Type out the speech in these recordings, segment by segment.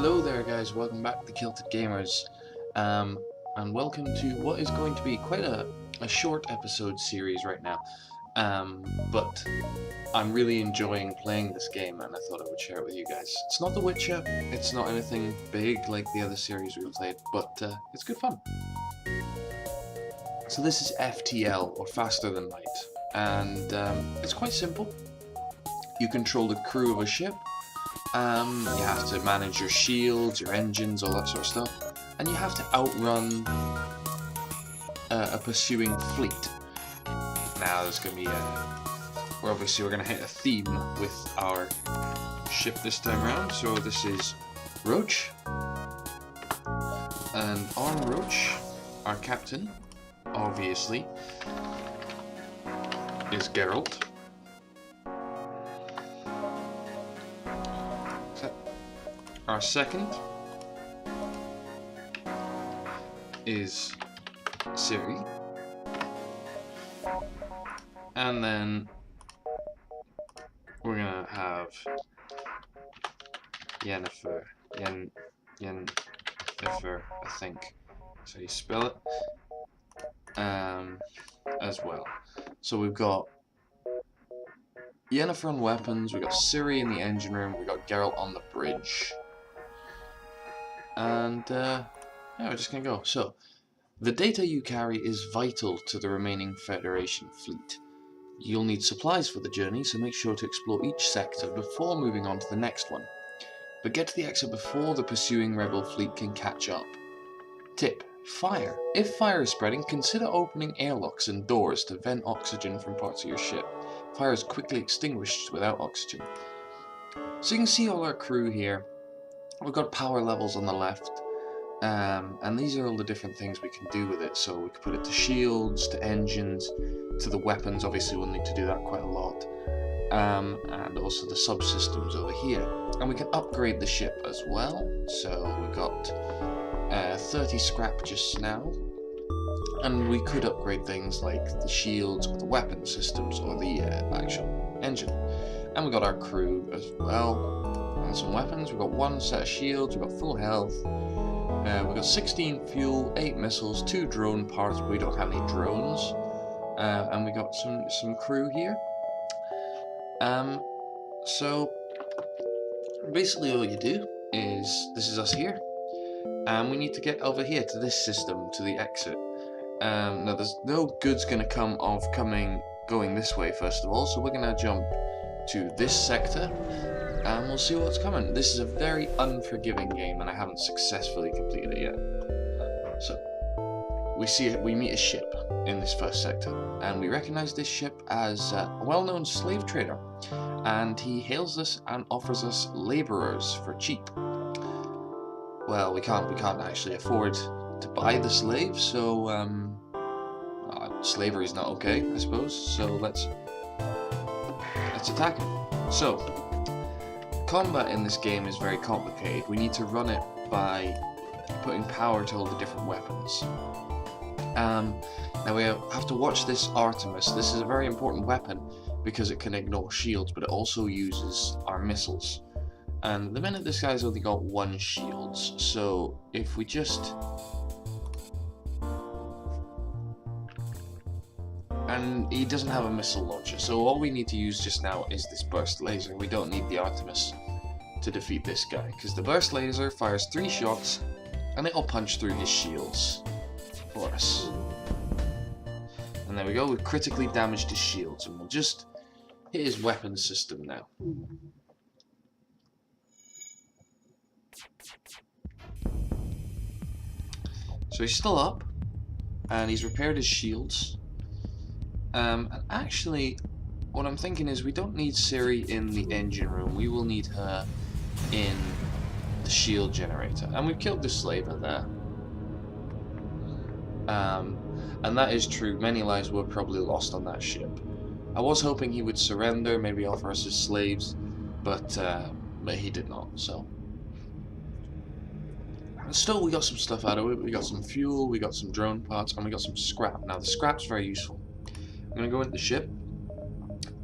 Hello there guys, welcome back to Kilted Gamers, and welcome to what is going to be quite a short episode series right now, but I'm really enjoying playing this game and I thought I would share it with you guys. It's not The Witcher, it's not anything big like the other series we played, but it's good fun. So this is FTL, or Faster Than Light, and it's quite simple. You control the crew of a ship. You have to manage your shields, your engines, all that sort of stuff, and you have to outrun a pursuing fleet. Now there's going to be we're going to hit a theme with our ship this time around. So this is Roach, and on Roach, our captain, obviously, is Geralt. Our second is Ciri, and then we're gonna have Yennefer, Yennefer, I think, so you spell it, as well. So we've got Yennefer on weapons, we've got Ciri in the engine room, we've got Geralt on the bridge. And yeah, we're just gonna go. So, the data you carry is vital to the remaining Federation fleet. You'll need supplies for the journey, so make sure to explore each sector before moving on to the next one. But get to the exit before the pursuing rebel fleet can catch up. Tip: fire. If fire is spreading, consider opening airlocks and doors to vent oxygen from parts of your ship. Fire is quickly extinguished without oxygen. So you can see all our crew here. We've got power levels on the left, and these are all the different things we can do with it. So we can put it to shields, to engines, to the weapons. Obviously we'll need to do that quite a lot, and also the subsystems over here. And we can upgrade the ship as well. So we've got 30 scrap just now, and we could upgrade things like the shields or the weapon systems or the actual engine. And we've got our crew as well. And some weapons. We've got one set of shields, we've got full health, we've got 16 fuel, 8 missiles, 2 drone parts, but we don't have any drones, and we got some crew here. So basically all you do is, this is us here, and we need to get over here to this system, to the exit. Now there's no good's gonna come of going this way first of all, so we're gonna jump to this sector, and we'll see what's coming. This is a very unforgiving game, and I haven't successfully completed it yet. So, we meet a ship in this first sector, and we recognize this ship as a well-known slave trader, and he hails us and offers us laborers for cheap. Well, we can't actually afford to buy the slaves, so slavery's not okay, I suppose. So let's attack him. So, combat in this game is very complicated. We need to run it by putting power to all the different weapons. Now we have to watch this Artemis. This is a very important weapon because it can ignore shields, but it also uses our missiles. And at the minute this guy's only got 1 shield, so if we just... And he doesn't have a missile launcher, so all we need to use just now is this burst laser. We don't need the Artemis to defeat this guy, because the burst laser fires 3 shots and it'll punch through his shields for us. And there we go, we've critically damaged his shields, and we'll just hit his weapon system now. So he's still up, and he's repaired his shields. And actually, what I'm thinking is we don't need Ciri in the engine room, we will need her in the shield generator. And we've killed the slaver there. And that is true, many lives were probably lost on that ship. I was hoping he would surrender, maybe offer us his slaves, but he did not, so. Still, we got some stuff out of it. We got some fuel, we got some drone parts, and we got some scrap. Now, the scrap's very useful. I'm going to go into the ship,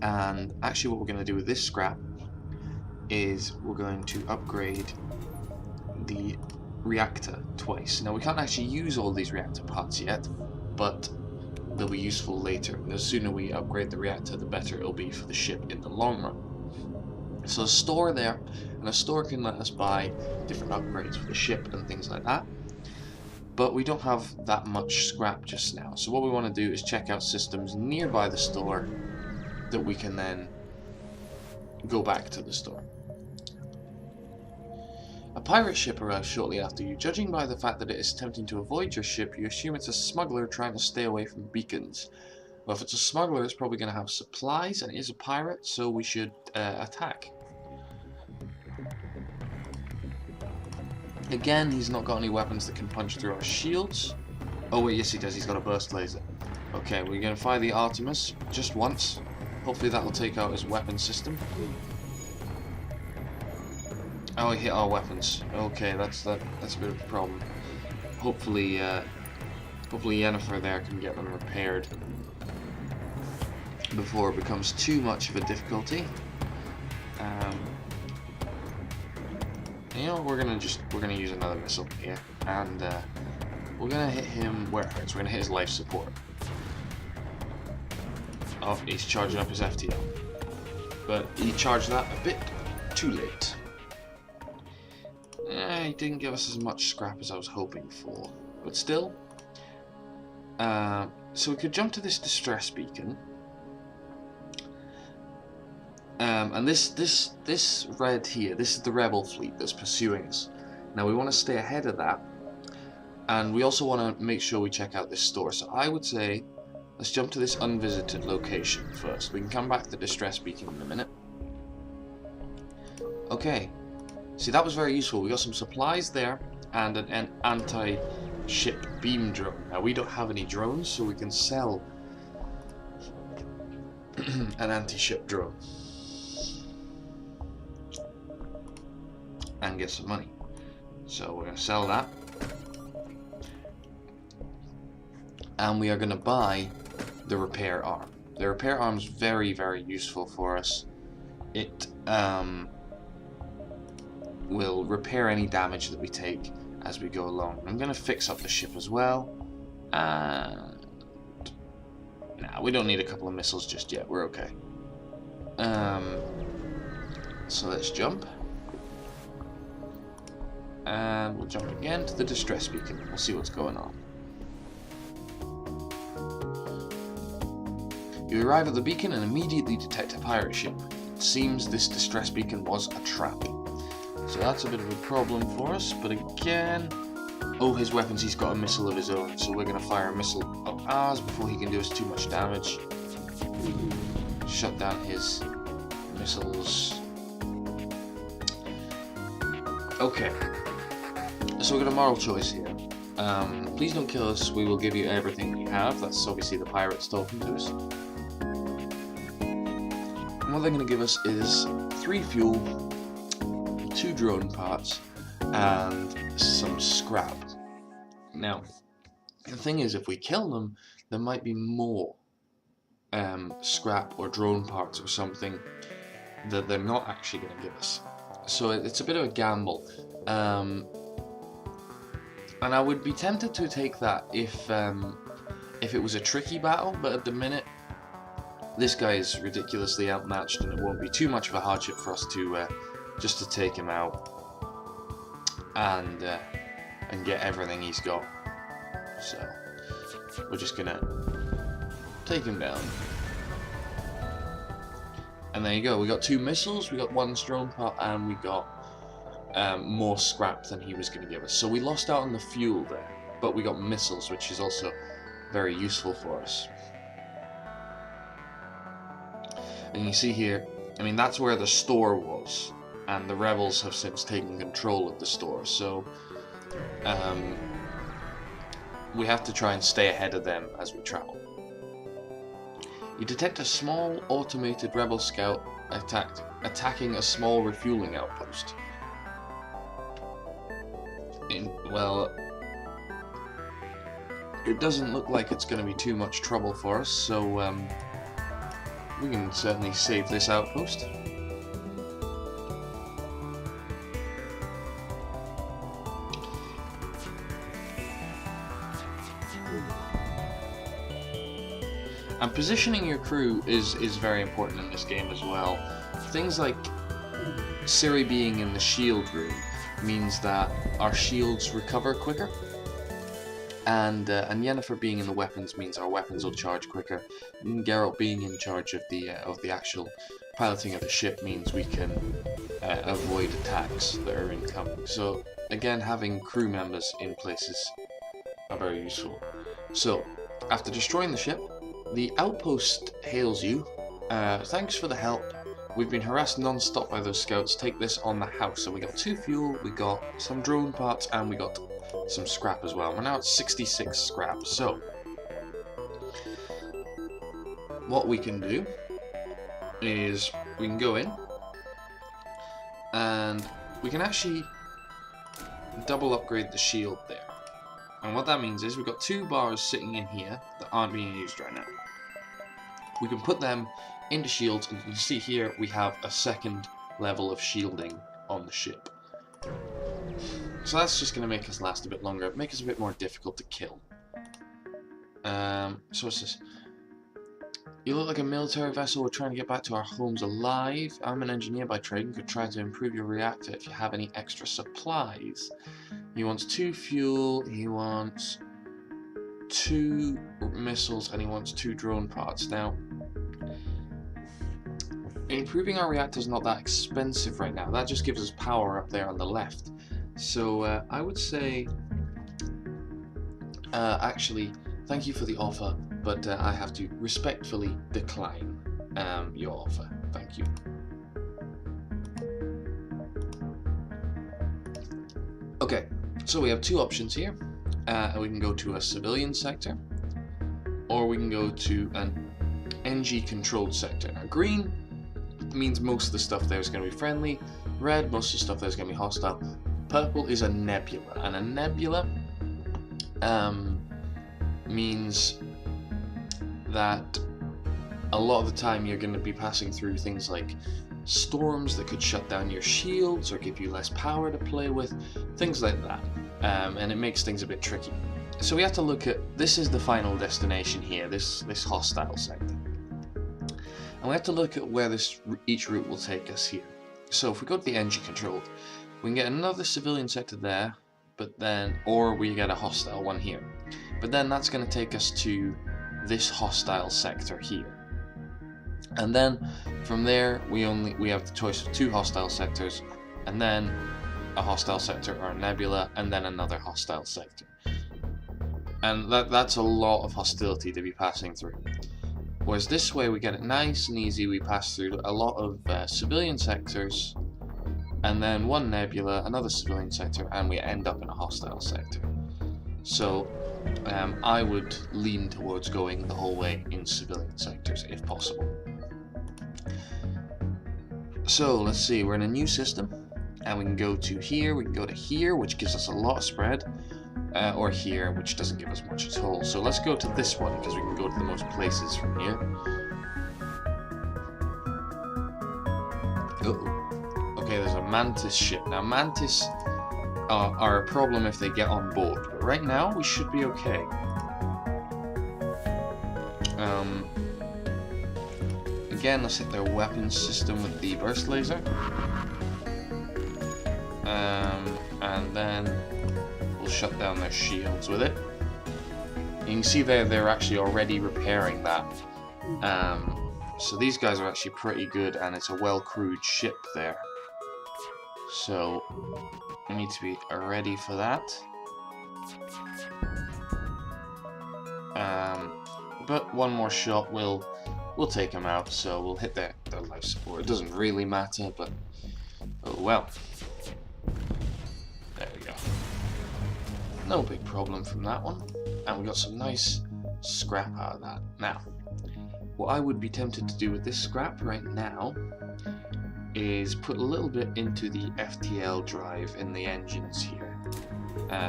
and actually what we're going to do with this scrap is we're going to upgrade the reactor twice. Now we can't actually use all these reactor parts yet, but they'll be useful later. And the sooner we upgrade the reactor, the better it'll be for the ship in the long run. So a store there, and a store can let us buy different upgrades for the ship and things like that. But we don't have that much scrap just now. So what we want to do is check out systems nearby the store that we can then go back to the store. A pirate ship arrives shortly after you. Judging by the fact that it is attempting to avoid your ship, you assume it's a smuggler trying to stay away from beacons. Well, if it's a smuggler, it's probably going to have supplies, and it is a pirate, so we should attack. Again, he's not got any weapons that can punch through our shields. Oh wait, yes he does, he's got a burst laser. Okay, we're going to fire the Artemis just once. Hopefully that'll take out his weapon system. Oh, he hit our weapons. Okay, that's a bit of a problem. Hopefully, hopefully Yennefer there can get them repaired before it becomes too much of a difficulty. You know, we're gonna use another missile here, and we're gonna hit him where it hurts. We're gonna hit his life support. Oh, he's charging up his FTL, but he charged that a bit too late. He didn't give us as much scrap as I was hoping for, but still. So we could jump to this distress beacon. And this red here, this is the rebel fleet that's pursuing us. Now we want to stay ahead of that, and we also want to make sure we check out this store. So I would say, let's jump to this unvisited location first. We can come back to the distress beacon in a minute. Okay, see that was very useful. We got some supplies there, and an anti-ship beam drone. Now we don't have any drones, so we can sell an anti-ship drone and get some money. So we're going to sell that, and we are going to buy the repair arm. The repair arm is very, very useful for us. It will repair any damage that we take as we go along. I'm going to fix up the ship as well, and nah, we don't need a couple of missiles just yet. We're okay. So let's jump. And we'll jump again to the distress beacon. We'll see what's going on. You arrive at the beacon and immediately detect a pirate ship. It seems this distress beacon was a trap. So that's a bit of a problem for us, but again... Oh, his weapons, he's got a missile of his own, so we're going to fire a missile of ours before he can do us too much damage. Shut down his missiles. Okay. So we've got a moral choice here. Please don't kill us, we will give you everything we have. That's obviously the pirates talking to us. And what they're going to give us is 3 fuel, 2 drone parts, and some scrap. Now, the thing is, if we kill them, there might be more scrap or drone parts or something that they're not actually going to give us. So it's a bit of a gamble. And I would be tempted to take that if it was a tricky battle, but at the minute, this guy is ridiculously outmatched, and it won't be too much of a hardship for us to just to take him out and get everything he's got. So we're just gonna take him down. And there you go. We got 2 missiles, we got 1 drone part, and we got more scrap than he was going to give us. So we lost out on the fuel there, but we got missiles, which is also very useful for us. And you see here, I mean, that's where the store was, and the rebels have since taken control of the store. So we have to try and stay ahead of them as we travel. You detect a small automated rebel scout attacking a small refueling outpost. Well, it doesn't look like it's going to be too much trouble for us, so we can certainly save this outpost. And positioning your crew is very important in this game as well. Things like Ciri being in the shield room means that our shields recover quicker, and Yennefer being in the weapons means our weapons will charge quicker. And Geralt being in charge of the actual piloting of the ship means we can avoid attacks that are incoming. So again, having crew members in places are very useful. So after destroying the ship, the outpost hails you. Thanks for the help. We've been harassed non-stop by those scouts. Take this on the house. So we got 2 fuel, we got some drone parts, and we got some scrap as well. We're now at 66 scrap. So what we can do is we can go in and we can actually double upgrade the shield there. And what that means is we've got 2 bars sitting in here that aren't being used right now. We can put them into shields, and you can see here we have a 2nd level of shielding on the ship. So that's just going to make us last a bit longer, make us a bit more difficult to kill. So what's this? You look like a military vessel. We're trying to get back to our homes alive. I'm an engineer by trade and could try to improve your reactor if you have any extra supplies. He wants 2 fuel, he wants 2 missiles, and he wants 2 drone parts. Now, improving our reactor is not that expensive right now. That just gives us power up there on the left. So I would say, actually, thank you for the offer, but I have to respectfully decline your offer. Thank you. Okay, so we have 2 options here. We can go to a civilian sector, or we can go to an NG controlled sector. Now, green means most of the stuff there is going to be friendly. Red, most of the stuff there is going to be hostile. Purple is a nebula, and a nebula means that a lot of the time you're going to be passing through things like storms that could shut down your shields or give you less power to play with, things like that, and it makes things a bit tricky. So we have to look at, this is the final destination here, this hostile sector. And we have to look at where each route will take us here. So if we go to the NG controlled, we can get another civilian sector there, but then, or we get a hostile one here. But then that's going to take us to this hostile sector here. And then from there we have the choice of 2 hostile sectors, and then a hostile sector or a nebula, and then another hostile sector. And that's a lot of hostility to be passing through. Whereas this way we get it nice and easy. We pass through a lot of civilian sectors, and then 1 nebula, another civilian sector, and we end up in a hostile sector. So I would lean towards going the whole way in civilian sectors if possible. So let's see, we're in a new system, and we can go to here, we can go to here, which gives us a lot of spread, or here, which doesn't give us much at all. So let's go to this one, because we can go to the most places from here. Okay, there's a Mantis ship. Now, Mantis are a problem if they get on board, but right now we should be okay. Again, let's hit their weapons system with the burst laser. And then we'll shut down their shields with it. You can see they're actually already repairing that. So these guys are actually pretty good, and it's a well-crewed ship there. So we need to be ready for that. But one more shot will take them out, so we'll hit their life support. It doesn't really matter, but oh well. There we go. No big problem from that one. And we got some nice scrap out of that. Now, what I would be tempted to do with this scrap right now is put a little bit into the FTL drive in the engines here.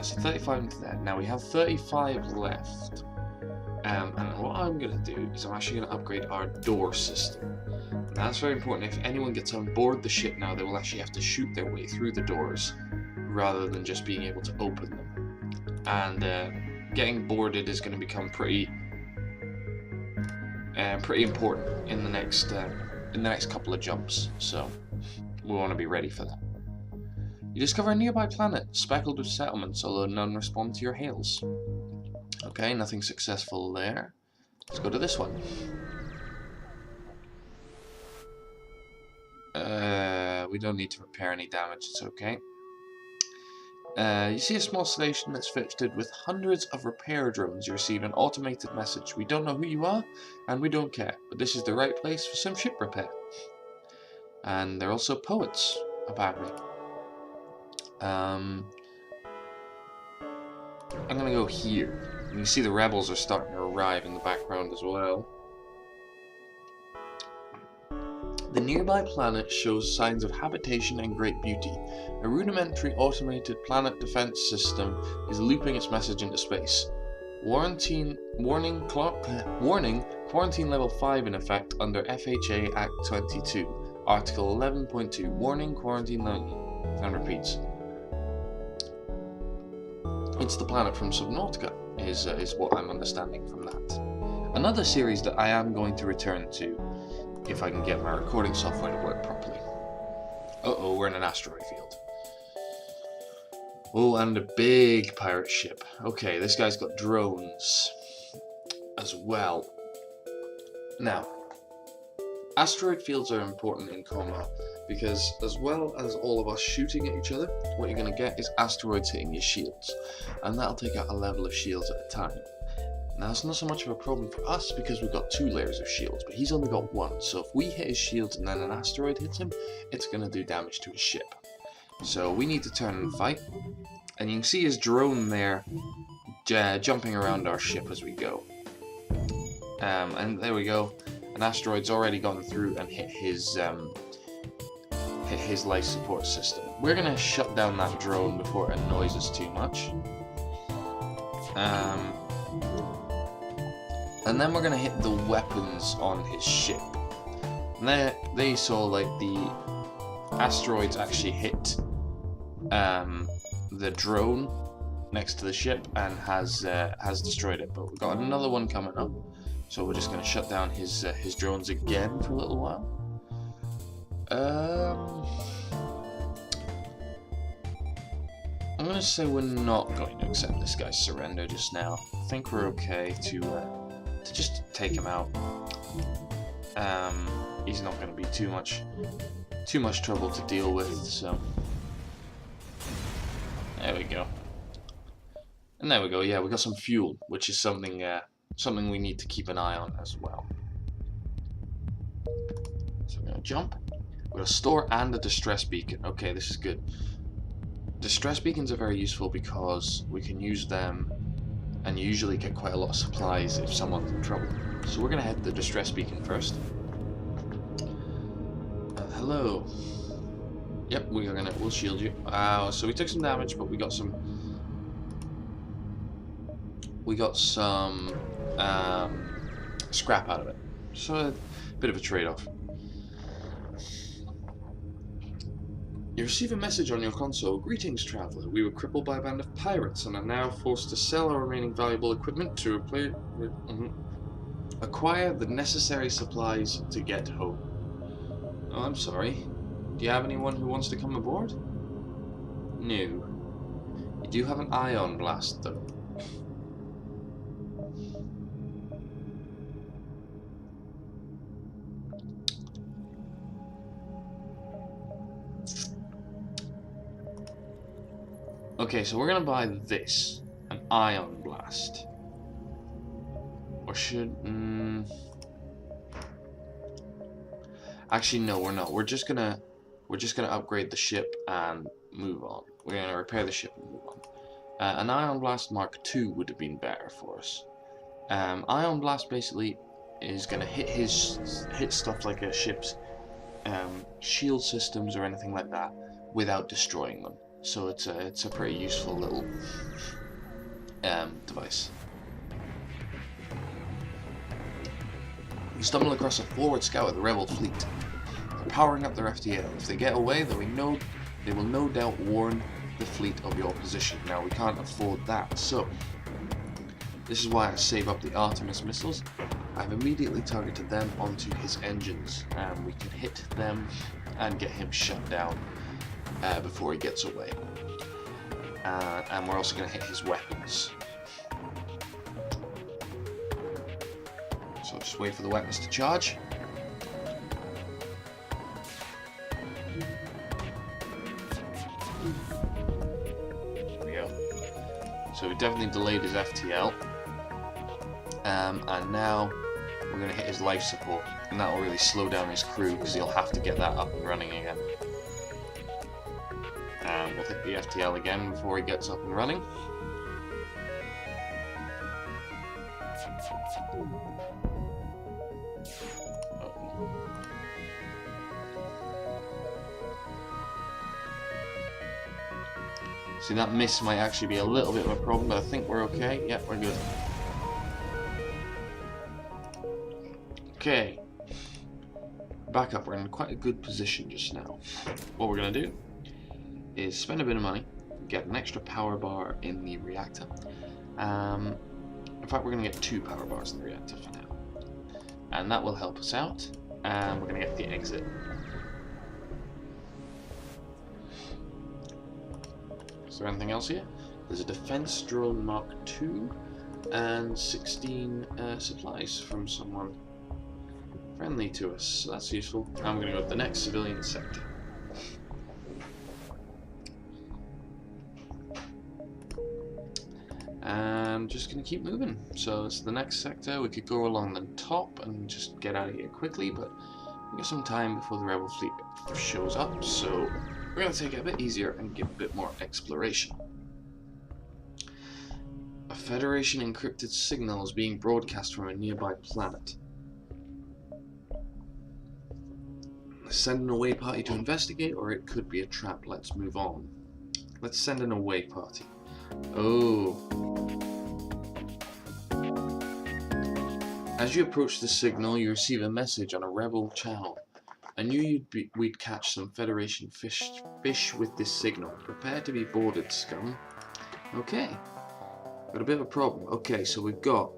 So 35 into that. Now we have 35 left. And what I'm going to do is I'm actually going to upgrade our door system. Now that's very important. If anyone gets on board the ship now, they will actually have to shoot their way through the doors rather than just being able to open them. And getting boarded is going to become pretty pretty important in the next couple of jumps, so we want to be ready for that. You discover a nearby planet speckled with settlements, although none respond to your hails. Okay, nothing successful there. Let's go to this one. We don't need to repair any damage, it's okay. You see a small station that's fitted with hundreds of repair drones. You receive an automated message. We don't know who you are, and we don't care, but this is the right place for some ship repair. And they're also poets, apparently. I'm gonna go here. You can see the rebels are starting to arrive in the background as well. The nearby planet shows signs of habitation and great beauty. A rudimentary automated planet defense system is looping its message into space. Warning, quarantine level 5 in effect under FHA Act 22, Article 11.2, warning, quarantine level, and repeats. It's the planet from Subnautica, is what I'm understanding from that. Another series that I am going to return to, if I can get my recording software to work properly. Uh-oh, we're in an asteroid field. Oh, and a big pirate ship. Okay, this guy's got drones as well. Now, asteroid fields are important in combat because as well as all of us shooting at each other, what you're going to get is asteroids hitting your shields, and that'll take out a level of shields at a time. Now, it's not so much of a problem for us because we've got 2 layers of shields, but he's only got 1, so if we hit his shields and then an asteroid hits him, it's going to do damage to his ship. So we need to turn and fight, and you can see his drone there jumping around our ship as we go. And there we go, an asteroid's already gone through and hit his life support system. We're going to shut down that drone before it annoys us too much. And then we're going to hit the weapons on his ship. And they saw like the asteroids actually hit the drone next to the ship and has destroyed it. But we've got another one coming up, so we're just going to shut down his drones again for a little while. I'm going to say we're not going to accept this guy's surrender just now. I think we're okay to just take him out. He's not going to be too much trouble to deal with, so there we go. And there we go. Yeah, we got some fuel, which is something we need to keep an eye on as well. So we're going to jump. We're going to store and a distress beacon. Okay, this is good. Distress beacons are very useful because we can use them and usually get quite a lot of supplies if someone's in trouble. So we're going to head the distress beacon first. Hello. Yep, we'll shield you. So we took some damage, but we got some scrap out of it. So a bit of a trade-off. You receive a message on your console. Greetings, traveler. We were crippled by a band of pirates and are now forced to sell our remaining valuable equipment to acquire the necessary supplies to get home. Oh, I'm sorry. Do you have anyone who wants to come aboard? No. You do have an ion blast, though. Okay, so we're gonna buy this, an ion blast. Or should actually no, we're not. We're just gonna upgrade the ship and move on. We're gonna repair the ship and move on. An ion blast Mark II would have been better for us. Ion blast basically is gonna hit stuff like a ship's shield systems or anything like that without destroying them. So it's a pretty useful little device. You stumble across a forward scout of the rebel fleet. They're powering up their FTL. If they get away, then they will no doubt warn the fleet of your position. Now we can't afford that, so this is why I save up the Artemis missiles I've immediately targeted them onto his engines, and we can hit them and get him shut down before he gets away. And we're also going to hit his weapons. So just wait for the weapons to charge. There we go. So we definitely delayed his FTL. And now we're going to hit his life support, and that will really slow down his crew because he'll have to get that up and running again. And we'll hit the FTL again before he gets up and running. See, that miss might actually be a little bit of a problem, but I think we're okay. Yep, we're good. Okay, back up. We're in quite a good position just now. What we're going to do is spend a bit of money, get an extra power bar in the reactor. In fact, we're going to get 2 power bars in the reactor for now. And that will help us out. And we're going to get the exit. Is there anything else here? There's a defense drone Mark II and 16 supplies from someone friendly to us, so that's useful. I'm going to go to the next civilian sector. And just going to keep moving. So it's the next sector. We could go along the top and just get out of here quickly, but we got some time before the rebel fleet shows up, so we're going to take it a bit easier and give a bit more exploration. A Federation encrypted signal is being broadcast from a nearby planet. Send an away party to investigate, or it could be a trap. Let's move on. Let's send an away party. Oh. As you approach the signal, you receive a message on a rebel channel. I knew we'd catch some Federation fish with this signal. Prepare to be boarded, scum. Okay. Got a bit of a problem. Okay, so we've got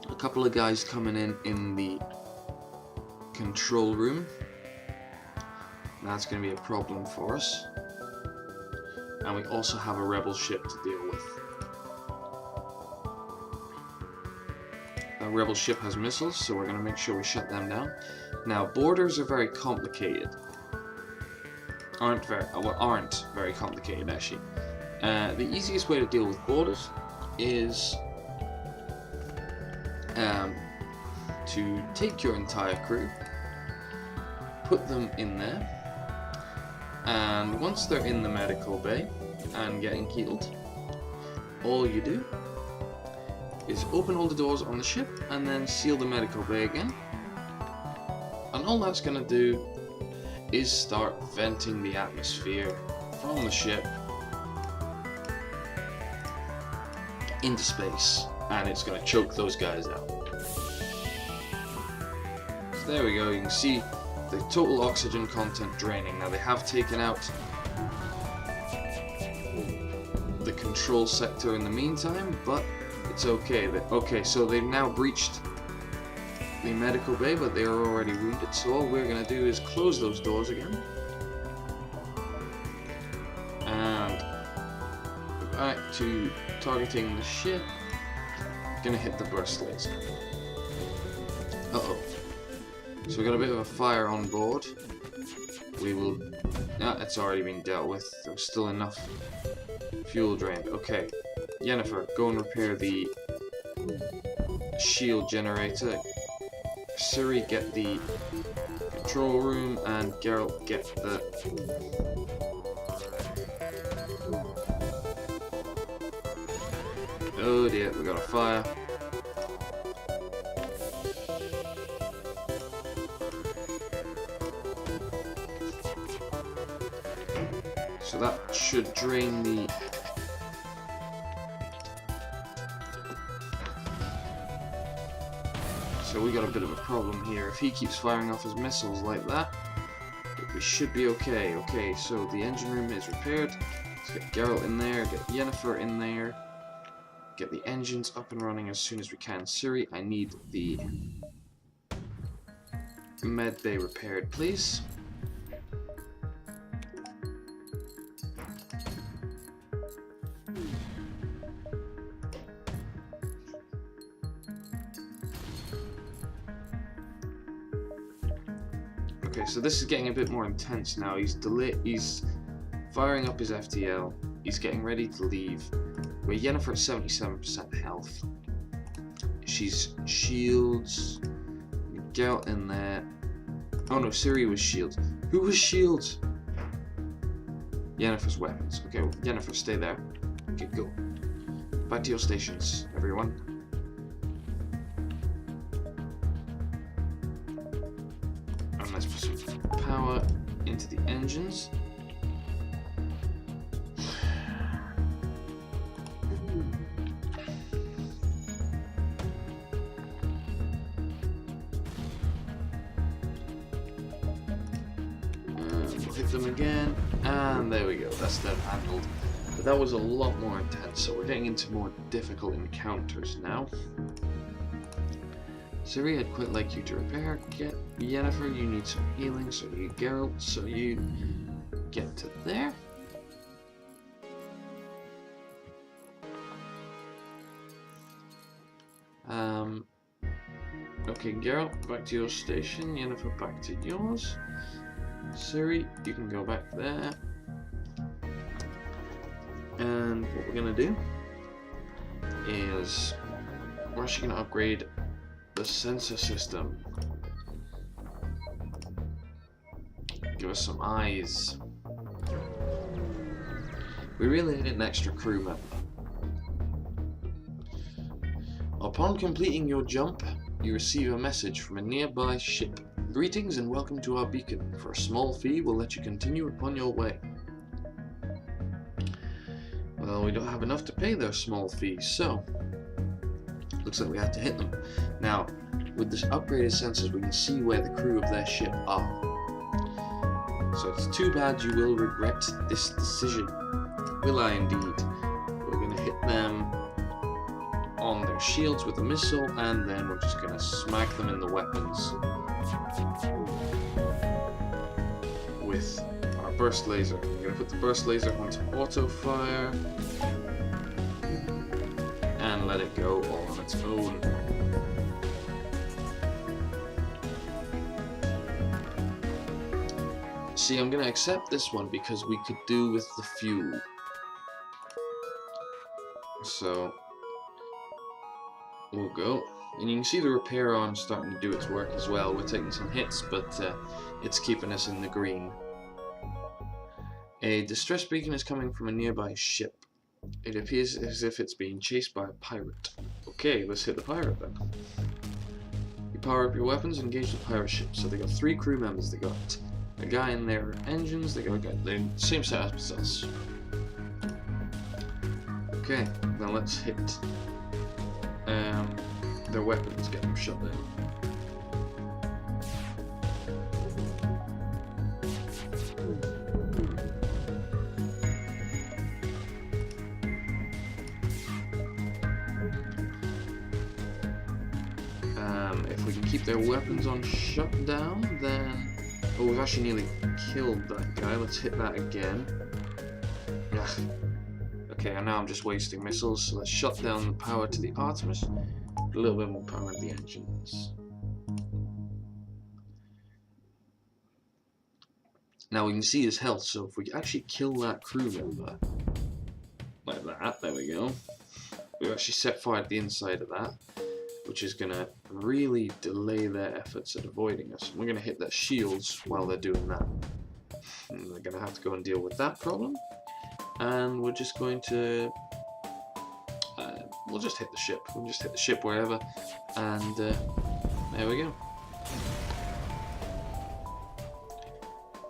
a couple of guys coming in the control room. That's going to be a problem for us. And we also have a rebel ship to deal with. That rebel ship has missiles, so we're going to make sure we shut them down. Now, borders are very complicated. Aren't very complicated, actually. The easiest way to deal with borders is to take your entire crew, put them in there, and once they're in the medical bay and getting healed, all you do is open all the doors on the ship and then seal the medical bay again. And all that's going to do is start venting the atmosphere from the ship into space, and it's going to choke those guys out. So there we go, you can see the total oxygen content draining. Now they have taken out the control sector in the meantime, but it's okay. Okay, so they've now breached the medical bay, but they are already wounded, so all we're going to do is close those doors again. And back to targeting the ship. Gonna hit the burst laser. Uh-oh. So we got a bit of a fire on board. We will... it's already been dealt with. There's still enough fuel drained. Okay. Yennefer, go and repair the shield generator. Suri, get the control room, and Geralt, get the... Oh dear, we got a fire. So that should drain the... So we got a bit of a problem here. If he keeps firing off his missiles like that, we should be okay. Okay, so the engine room is repaired. Let's get Geralt in there, get Yennefer in there. get the engines up and running as soon as we can. Siri, I need the med bay repaired, please. Okay, so this is getting a bit more intense now. He's firing up his FTL. He's getting ready to leave. We're Yennefer at 77% health. She's shields. Miguel in there. Oh no, Siri was shields. Who was shields? Yennefer's weapons. Okay, well, Yennefer, stay there. Okay, go. Back to your stations, everyone. And let's put some power into the engines. Hit them again, and there we go, that's them handled. But that was a lot more intense, so we're getting into more difficult encounters now. Siri, I'd quite like you to repair. Get Yennefer, you need some healing, so you Geralt, so you get to there. Okay, Geralt, back to your station. Yennefer, back to yours. Siri, you can go back there. And what we're gonna do is we're actually gonna upgrade the sensor system. Give us some eyes. We really need an extra crew member. Upon completing your jump, you receive a message from a nearby ship. Greetings and welcome to our beacon. For a small fee, we'll let you continue upon your way. Well, we don't have enough to pay their small fees, so looks like we have to hit them. Now, with this upgraded sensors, we can see where the crew of their ship are. So it's too bad you will regret this decision. Will I indeed? We're going to hit them on their shields with a missile, and then we're just going to smack them in the weapons with our burst laser. We're going to put the burst laser onto auto fire and let it go all on its own. See, I'm going to accept this one because we could do with the fuel. So we'll go. And you can see the repair arm starting to do its work as well. We're taking some hits, but it's keeping us in the green. A distress beacon is coming from a nearby ship. It appears as if it's being chased by a pirate. Okay, let's hit the pirate then. You power up your weapons and engage the pirate ship. So they got 3 crew members. They got a guy in their engines. They got a guy, the same setup as us. Okay, now let's hit their weapons, get them shut down. If we can keep their weapons on shutdown, then... Oh, we've actually nearly killed that guy. Let's hit that again. Ugh. Okay, and now I'm just wasting missiles, so let's shut down the power to the Artemis. A little bit more power to the engines. Now we can see his health, so if we actually kill that crew member, like that, there we go. We've actually set fire to the inside of that, which is going to really delay their efforts at avoiding us. We're going to hit their shields while they're doing that. And they're going to have to go and deal with that problem. And we're just going to... we'll just hit the ship. We'll just hit the ship wherever. And there we go.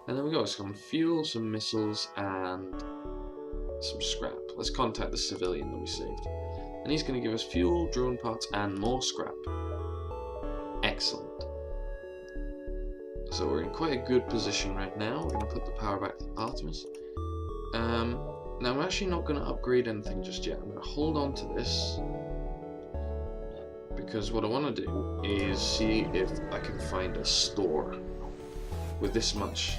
And there we go. Some fuel, some missiles, and some scrap. Let's contact the civilian that we saved. And he's going to give us fuel, drone parts, and more scrap. Excellent. So we're in quite a good position right now. We're going to put the power back to Artemis. Now I'm actually not going to upgrade anything just yet. I'm going to hold on to this, because what I want to do is see if I can find a store with this much.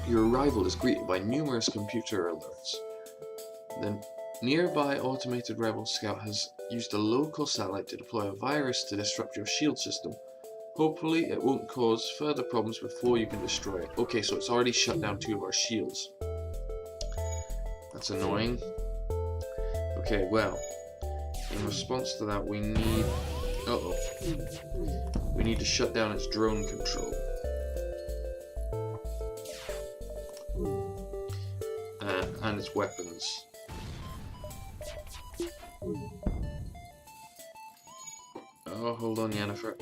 Your arrival is greeted by numerous computer alerts. The nearby automated rebel scout has used a local satellite to deploy a virus to disrupt your shield system. Hopefully it won't cause further problems before you can destroy it. Okay, so it's already shut down 2 of our shields. That's annoying. Okay, well, in response to that we need... we need to shut down its drone control. And its weapons. Oh, hold on, Yennefer.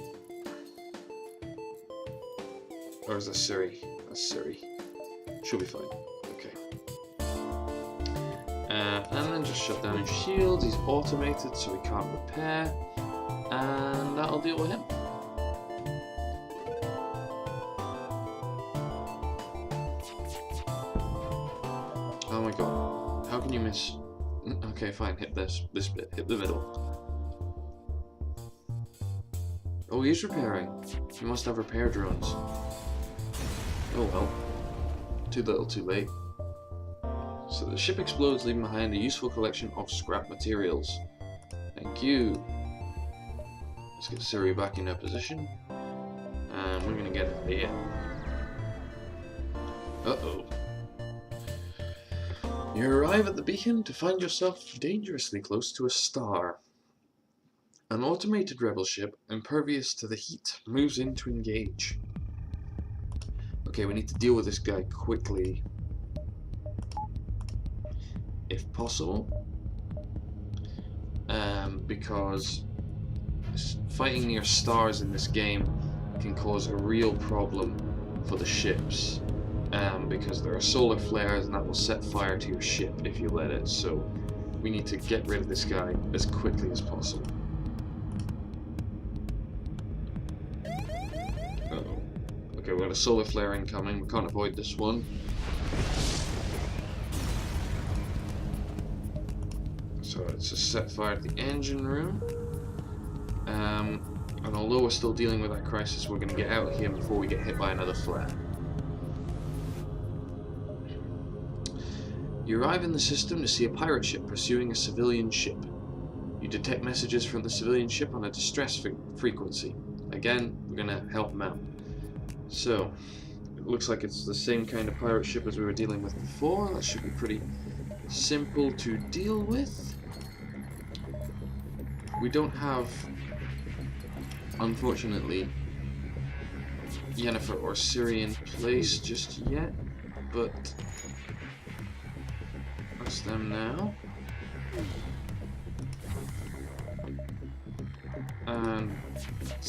Or is that Ciri? That's Ciri. She'll be fine. Okay. And then just shut down his shields. He's automated, so he can't repair. And that'll deal with him. Oh my god. How can you miss? Okay, fine. Hit this bit. Hit the middle. Oh, he's repairing. He must have repair drones. Oh well. Too little, too late. So the ship explodes, leaving behind a useful collection of scrap materials. Thank you. Let's get Ciri back in her position. And we're gonna get it here. Uh-oh. You arrive at the beacon to find yourself dangerously close to a star. An automated rebel ship, impervious to the heat, moves in to engage. Okay, we need to deal with this guy quickly, if possible, because fighting near stars in this game can cause a real problem for the ships, because there are solar flares and that will set fire to your ship if you let it, so we need to get rid of this guy as quickly as possible. Okay, we got a solar flare incoming. We can't avoid this one. So it's just set fire to the engine room. And although we're still dealing with that crisis, we're going to get out of here before we get hit by another flare. You arrive in the system to see a pirate ship pursuing a civilian ship. You detect messages from the civilian ship on a distress frequency. Again, we're going to help them out. So, it looks like it's the same kind of pirate ship as we were dealing with before. That should be pretty simple to deal with. We don't have, unfortunately, Yennefer or Ciri in place just yet, but that's them now. And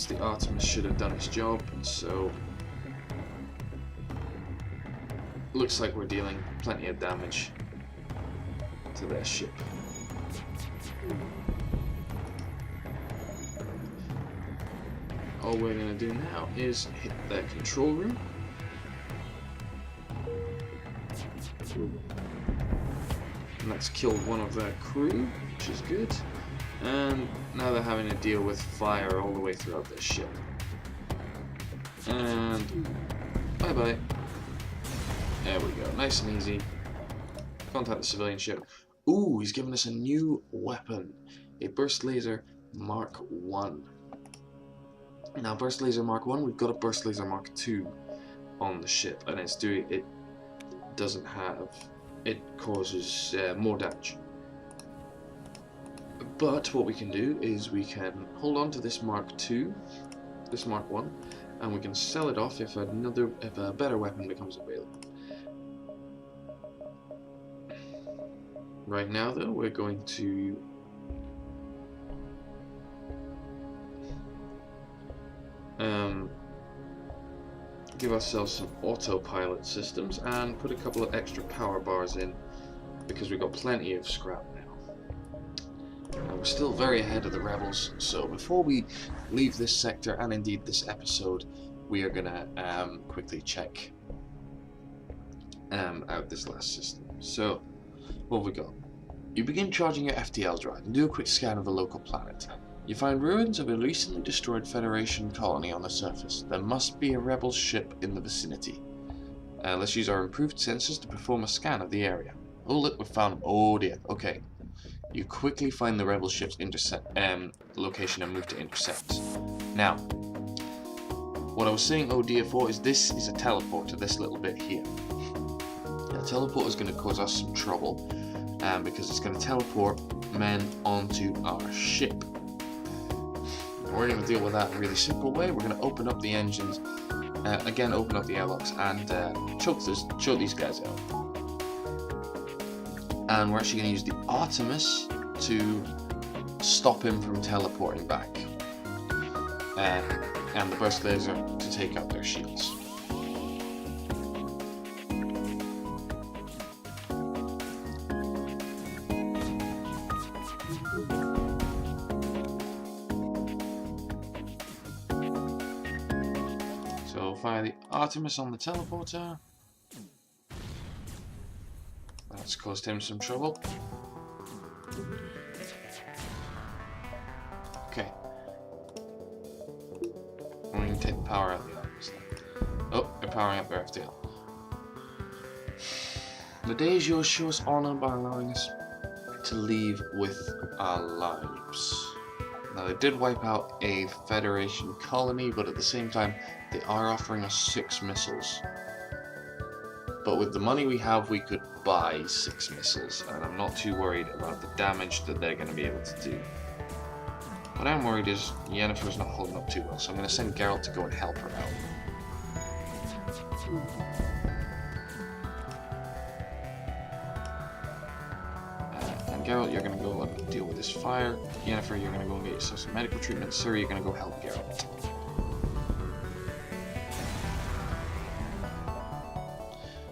the Artemis should have done its job, so looks like we're dealing plenty of damage to their ship. All we're going to do now is hit their control room. And that's killed one of their crew, which is good. And now they're having to deal with fire all the way throughout their ship. And bye-bye. There we go, nice and easy. Contact the civilian ship. Ooh, he's given us a new weapon. A Burst Laser Mark 1. Now, Burst Laser Mark 1, we've got a Burst Laser Mark 2 on the ship, and it causes more damage. But what we can do is we can hold on to this Mark 2, this Mark 1, and we can sell it off if a better weapon becomes available. Right now, though, we're going to give ourselves some autopilot systems and put a couple of extra power bars in, because we've got plenty of scrap now. And we're still very ahead of the rebels, so before we leave this sector, and indeed this episode, we are gonna quickly check out of this last system. So, what have we got? You begin charging your FTL drive and do a quick scan of the local planet. You find ruins of a recently destroyed Federation colony on the surface. There must be a rebel ship in the vicinity. Let's use our improved sensors to perform a scan of the area. Oh look, we found them. Oh dear. Okay. You quickly find the rebel ship's location and move to intercept. Now, what I was saying oh dear for is this is a teleport to this little bit here. The teleport is going to cause us some trouble because it's going to teleport men onto our ship. We're going to deal with that in a really simple way. We're going to open up the engines, again open up the airlocks and choke these guys out. And we're actually going to use the Artemis to stop him from teleporting back. And the burst laser to take out their shields. So fire the Artemis on the teleporter. That's caused him some trouble. Okay. We can take the power out of the Artemis then. Oh, they're powering up their FTL. The day is yours, show us honor by allowing us to leave with our lives. Now they did wipe out a Federation colony, but at the same time they are offering us 6 missiles. But with the money we have, we could buy 6 missiles, and I'm not too worried about the damage that they're going to be able to do. What I'm worried is Yennefer's not holding up too well, so I'm going to send Geralt to go and help her out. And Geralt, you're going to go and deal with this fire. Yennefer, you're going to go and get yourself some medical treatment. Ciri, you're going to go help Geralt.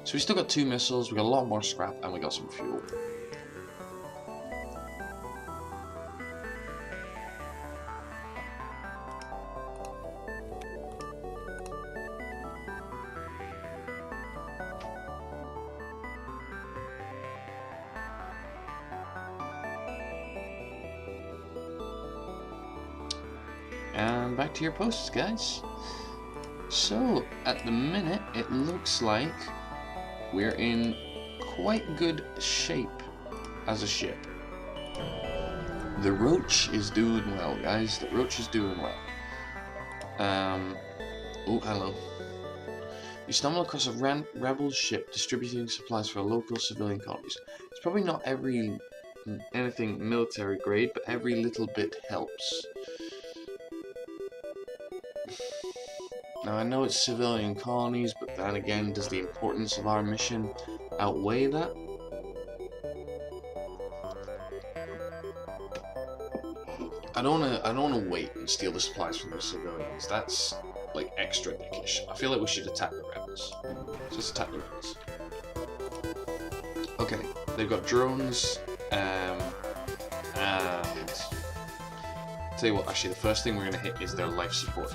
So we still got 2 missiles, we got a lot more scrap, and we got some fuel. And back to your posts, guys. So, at the minute, it looks like we're in quite good shape as a ship. The Roach is doing well, guys. The Roach is doing well. Oh, hello. You stumble across a rebel ship distributing supplies for local civilian colonies. It's probably not anything military grade, but every little bit helps. Now I know it's civilian colonies, but then again, does the importance of our mission outweigh that? I don't wanna wait and steal the supplies from the civilians. That's like extra dickish. I feel like we should attack the rebels. Just attack the rebels. Okay, they've got drones, and tell you what, actually the first thing we're gonna hit is their life support.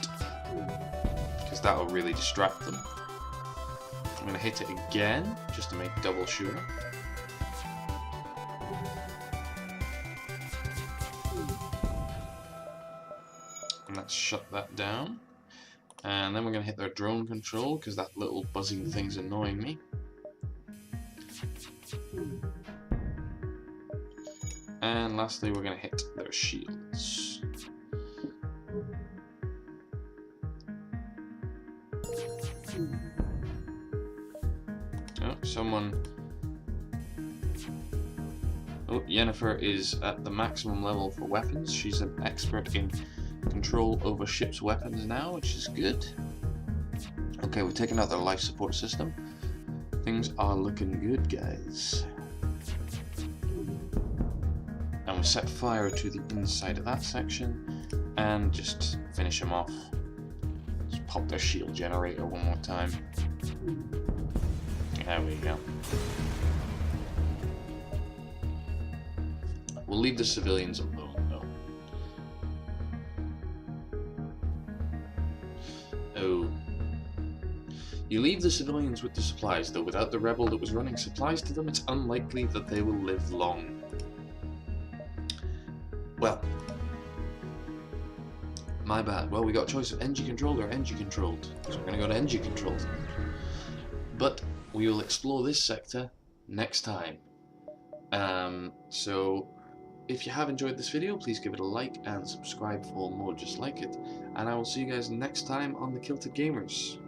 Because that'll really distract them. I'm going to hit it again, just to make double sure. And let's shut that down. And then we're going to hit their drone control, because that little buzzing thing's annoying me. And lastly, we're going to hit their shields. Oh, someone... Oh, Yennefer is at the maximum level for weapons. She's an expert in control over ship's weapons now, which is good. Okay, we've taken out their life support system. Things are looking good, guys. And we set fire to the inside of that section and just finish them off. Just pop their shield generator one more time. There we go. We'll leave the civilians alone, though. Oh. You leave the civilians with the supplies, though without the rebel that was running supplies to them, it's unlikely that they will live long. Well, my bad. Well, we got a choice of NG controlled or NG controlled, so we're going to go to NG controlled. But we will explore this sector next time. So if you have enjoyed this video, please give it a like and subscribe for more just like it. And I will see you guys next time on the Kilted Gamers.